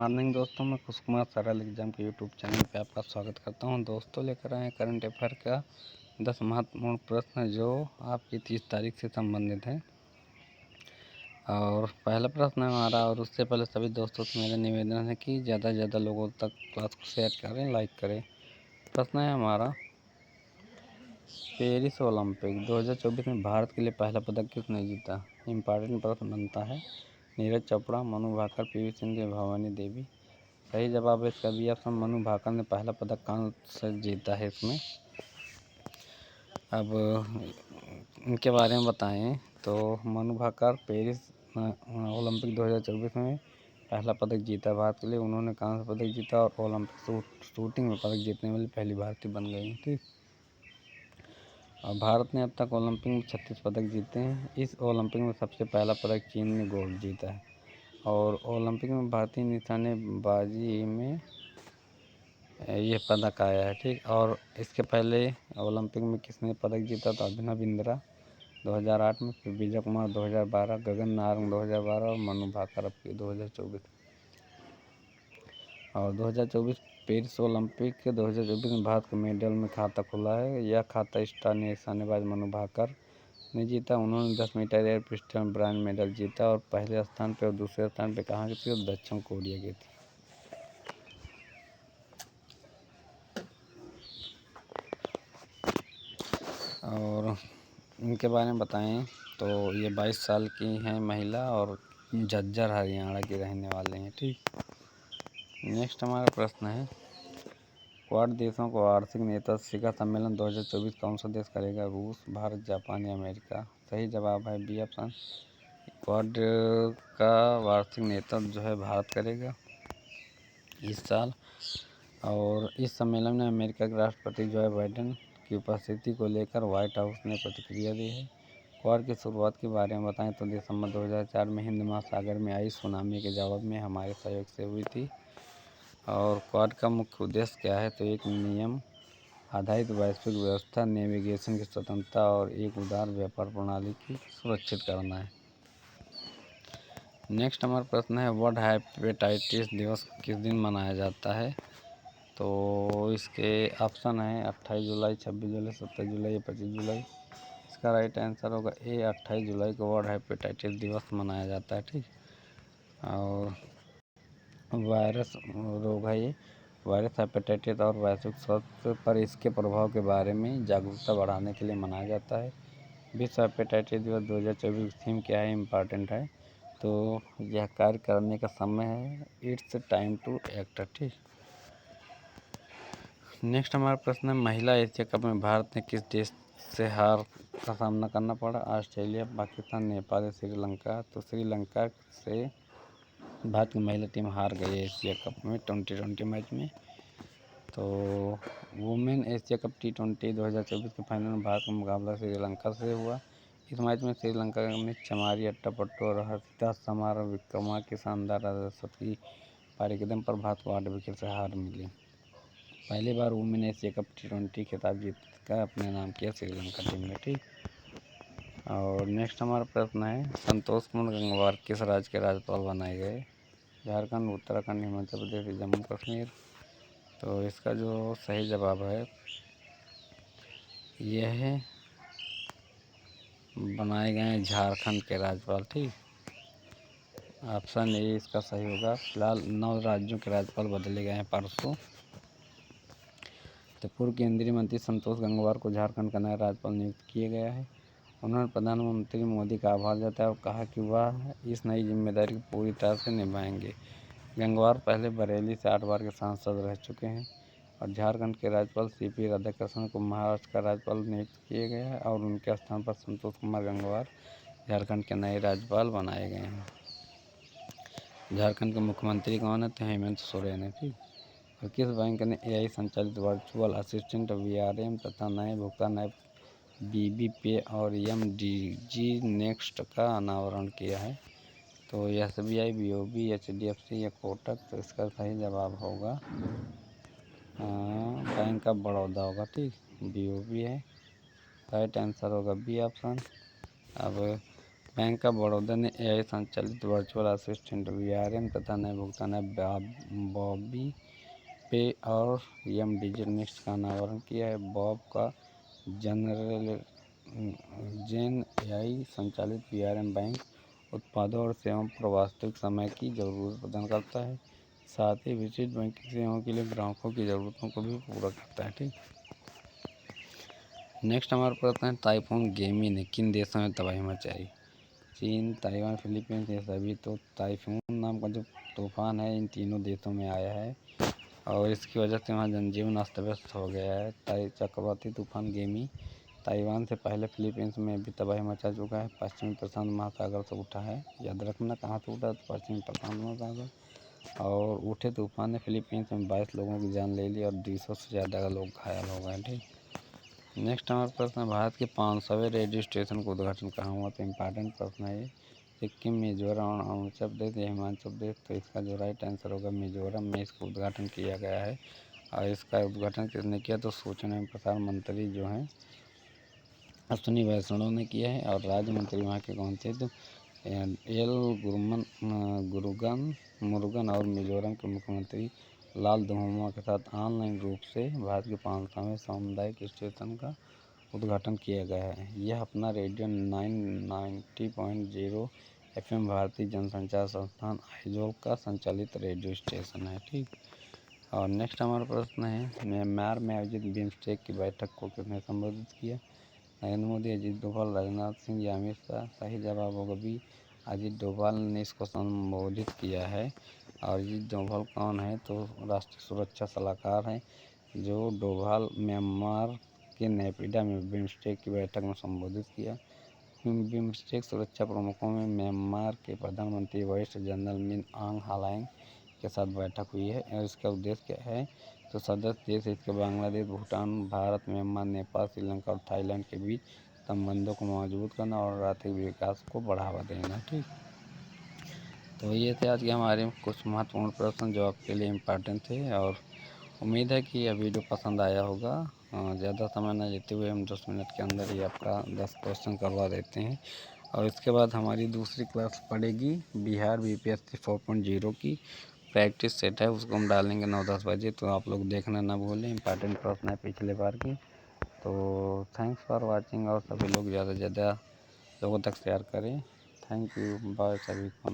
Morning दोस्तों, मैं खुश कुमार सरल एग्जाम के यूट्यूब चैनल पे आपका स्वागत करता हूं। दोस्तों, लेकर आए हैं करंट अफेयर का 10 महत्वपूर्ण प्रश्न जो आपकी 30 तारीख से संबंधित है। और पहला प्रश्न है हमारा, और उससे पहले सभी दोस्तों से मेरा निवेदन है कि ज़्यादा से ज़्यादा लोगों तक क्लास को शेयर करें, लाइक करें। प्रश्न है हमारा, पेरिस ओलंपिक 2024 में भारत के लिए पहला पदक किसने जीता? इम्पॉर्टेंट प्रश्न बनता है। नीरज चोपड़ा, मनु भाकर, पी.वी. सिंधु या भवानी देवी? सही जवाब है इसका बी ऑप्शन, मनु भाकर ने पहला पदक कहाँ से जीता है इसमें। अब इनके बारे में बताएं तो मनु भाकर पेरिस ओलंपिक 2024 में पहला पदक जीता भारत के लिए। उन्होंने कांस्य पदक जीता और ओलंपिक शूटिंग में पदक जीतने वाली पहली भारतीय बन गई। ठीक। और भारत ने अब तक ओलंपिक में 36 पदक जीते हैं। इस ओलंपिक में सबसे पहला पदक चीन ने गोल्ड जीता है। और ओलंपिक में भारतीय निशानेबाजी में ये पदक आया है। ठीक। और इसके पहले ओलंपिक में किसने पदक जीता? तो अभिनव बिंद्रा 2008 में, फिर विजय कुमार 2012, गगन नारंग 2012 और मनु भाकर अब की 2024। और 2024 पेरिस ओलंपिक के 2024 में भारत के मेडल में खाता खुला है। यह खाता स्टार निशानेबाज मनु भाकर ने जीता। उन्होंने 10 मीटर एयर पिस्टल में ब्रांज मेडल जीता। और पहले स्थान पर और दूसरे स्थान पर कहाँ की थी? दक्षिण कोरिया की थी। और इनके बारे में बताएं तो ये 22 साल की हैं महिला और झज्जर हरियाणा की रहने वाले हैं। ठीक। नेक्स्ट हमारा प्रश्न है, क्वाड देशों को वार्षिक नेता शिखर सम्मेलन 2024 कौन सा देश करेगा? रूस, भारत, जापान या अमेरिका? सही जवाब है बी ऑप्शन, क्वाड का वार्षिक नेता जो है भारत करेगा इस साल। और इस सम्मेलन में अमेरिका के राष्ट्रपति जो बाइडेन की उपस्थिति को लेकर व्हाइट हाउस ने प्रतिक्रिया दी है। क्वाड की शुरुआत के बारे में बताएं तो दिसंबर 2004 में हिंद महासागर में आई सुनामी के जवाब में हमारे सहयोग से हुई थी। और क्वाड का मुख्य उद्देश्य क्या है? तो एक नियम आधारित वैश्विक व्यवस्था, नेविगेशन की स्वतंत्रता और एक उदार व्यापार प्रणाली की सुरक्षित करना है। नेक्स्ट हमारा प्रश्न है, वर्ल्ड हेपेटाइटिस दिवस किस दिन मनाया जाता है? तो इसके ऑप्शन है 28 जुलाई, 26 जुलाई, 27 जुलाई या 25 जुलाई। इसका राइट आंसर होगा ए, 28 जुलाई को वर्ल्ड हेपेटाइटिस दिवस मनाया जाता है। ठीक। और वायरस रोग है ये। वायरस हेपेटाइटिस और वैश्विक स्वास्थ्य पर इसके प्रभाव के बारे में जागरूकता बढ़ाने के लिए मनाया जाता है। विश्व हेपेटाइटिस दिवस 2024 थीम क्या है? इम्पॉर्टेंट है। तो यह कार्य करने का समय है, इट्स टाइम टू एक्ट। ठीक। नेक्स्ट हमारा प्रश्न है, महिला एशिया कप में भारत ने किस देश से हार का सामना करना पड़ा? ऑस्ट्रेलिया, पाकिस्तान, नेपाल या श्रीलंका? तो श्रीलंका से भारत की महिला टीम हार गई है एशिया कप में 2020 मैच में। तो वुमेन एशिया कप T20 2024 के फाइनल में भारत का मुकाबला श्रीलंका से हुआ। इस मैच में श्रीलंका ने चमारी अट्टापट्टू और हर्षिता समार विक्रमा की शानदार 67 पारी के दम पर भारत को 8 विकेट से हार मिली। पहली बार वुमेन एशिया कप T20 खिताब जीतकर अपने नाम किया श्रीलंका टीम ने। ठीक। और नेक्स्ट हमारा प्रश्न है, संतोष कुमार गंगवार किस राज्य के राज्यपाल बनाए गए? झारखंड, उत्तराखंड, हिमाचल प्रदेश, जम्मू कश्मीर? तो इसका जो सही जवाब है यह बनाए गए हैं झारखंड के राज्यपाल। ठीक। ऑप्शन ए इसका सही होगा। फिलहाल 9 राज्यों के राज्यपाल बदले गए हैं परसों। तो पूर्व केंद्रीय मंत्री संतोष गंगवार को झारखंड का नया राज्यपाल नियुक्त किया गया है। उन्होंने प्रधानमंत्री मोदी का आभार जताया और कहा कि वह इस नई जिम्मेदारी को पूरी तरह से निभाएंगे। गंगवार पहले बरेली से 8 बार के सांसद रह चुके हैं। और झारखंड के राज्यपाल CP राधाकृष्णन को महाराष्ट्र का राज्यपाल नियुक्त किया गया है और उनके स्थान पर संतोष कुमार गंगवार झारखंड के नए राज्यपाल बनाए गए हैं। झारखंड के मुख्यमंत्री कौन है? तो हेमंत सोरेन है। ठीक। और किस बैंक ने AI संचालित वर्चुअल असिस्टेंट VRM तथा नए भुगतान ऐप BB पे और MDG नेक्स्ट का अनावरण किया है? तो SBI, BOB, HDFC या कोटक? तो इसका सही जवाब होगा बैंक ऑफ बड़ौदा होगा। ठीक। BOB है। राइट आंसर होगा बी ऑप्शन। अब बैंक ऑफ बड़ौदा ने एआई संचालित वर्चुअल असिस्टेंट वीआरएम तथा नए भुगतान ऐप बॉबी पे और यम डिजिटल नेक्स्ट का अनावरण किया है। बॉब का जेन एआई संचालित वीआरएम बैंक उत्पादों और सेवाओं पर वास्तविक समय की ज़रूरत प्रदान करता है, साथ ही विशिष्ट बैंकिंग सेवाओं के लिए ग्राहकों की ज़रूरतों को भी पूरा करता है। ठीक, नेक्स्ट हमारे प्रश्न है, टाइफून गेमी ने किन देशों में तबाही मचाई? चीन, ताइवान, फिलीपींस, ये सभी। तो टाइफून नाम का जो तूफान है इन तीनों देशों में आया है और इसकी वजह से वहाँ जनजीवन अस्त व्यस्त हो गया है। चक्रवाती तूफान गेमी ताइवान से पहले फिलीपींस में भी तबाही मचा चुका है। पश्चिमी प्रशांत महासागर से उठा है, याद रखना कहाँ से उठा, तो पश्चिमी प्रशांत महासागर। और उठे तूफान ने फिलीपींस में 22 लोगों की जान ले ली और 200 से ज़्यादा लोग घायल हो गए। ठीक, नेक्स्ट हमारा प्रश्न है, भारत के 500वें रेडियो स्टेशन का उद्घाटन कहाँ हुआ? तो इम्पॉर्टेंट प्रश्न है ये। सिक्किम, मिजोरम, अरुणाचल प्रदेश या हिमाचल प्रदेश। तो इसका जो राइट आंसर होगा मिजोरम में इसका उद्घाटन किया गया है। और इसका उद्घाटन किसने किया? तो सूचना एवं प्रसारण मंत्री जो हैं अश्विनी वैष्णव ने किया है। और राज्य मंत्री वहाँ के कौन थे? तो एल मुरुगन और मिजोरम के मुख्यमंत्री लालधुमा के साथ ऑनलाइन रूप से भारत के 500वें सामुदायिक स्टेशन का उद्घाटन किया गया है। यह अपना रेडियो 990.0 FM भारतीय जनसंचार संस्थान आइजोल का संचालित रेडियो स्टेशन है। ठीक, और नेक्स्ट हमारा प्रश्न है, म्यांमार में आयोजित बिम्स्टेक की बैठक को किसने संबोधित किया? नरेंद्र मोदी, अजीत डोभाल, राजनाथ सिंह या अमित शाह? सही जवाब होगा बी, अजीत डोभाल ने इसको संबोधित किया है। और अजीत डोभाल कौन है? तो राष्ट्रीय सुरक्षा सलाहकार हैं जो डोभाल म्यांमार के नेपिडा में बिम्स्टेक की बैठक में संबोधित किया। बिम्स्टेक सुरक्षा प्रमुखों में म्यांमार के प्रधानमंत्री वरिष्ठ जनरल मिन आंग हलाइंग के साथ बैठक हुई है। और इसका उद्देश्य क्या है? तो सदस्य देश इसके बांग्लादेश, भूटान, भारत, म्यांमार, नेपाल, श्रीलंका और थाईलैंड के बीच संबंधों को मजबूत करना और आर्थिक विकास को बढ़ावा देना। ठीक, तो ये थे आज के हमारे कुछ महत्वपूर्ण प्रश्न जो आपके लिए इम्पोर्टेंट थे। और उम्मीद है कि यह वीडियो पसंद आया होगा। ज़्यादा समय न लेते हुए हम 10 मिनट के अंदर ही आपका 10 क्वेश्चन करवा देते हैं। और इसके बाद हमारी दूसरी क्लास पड़ेगी बिहार BPSC 4.0 की प्रैक्टिस सेट है, उसको हम डालेंगे 9-10 बजे। तो आप लोग देखना ना भूलें, इंपॉर्टेंट प्रश्न है पिछले बार की। तो थैंक्स फॉर वाचिंग और सभी लोग ज़्यादा से ज़्यादा लोगों तक शेयर करें। थैंक यू, बाय सभी को।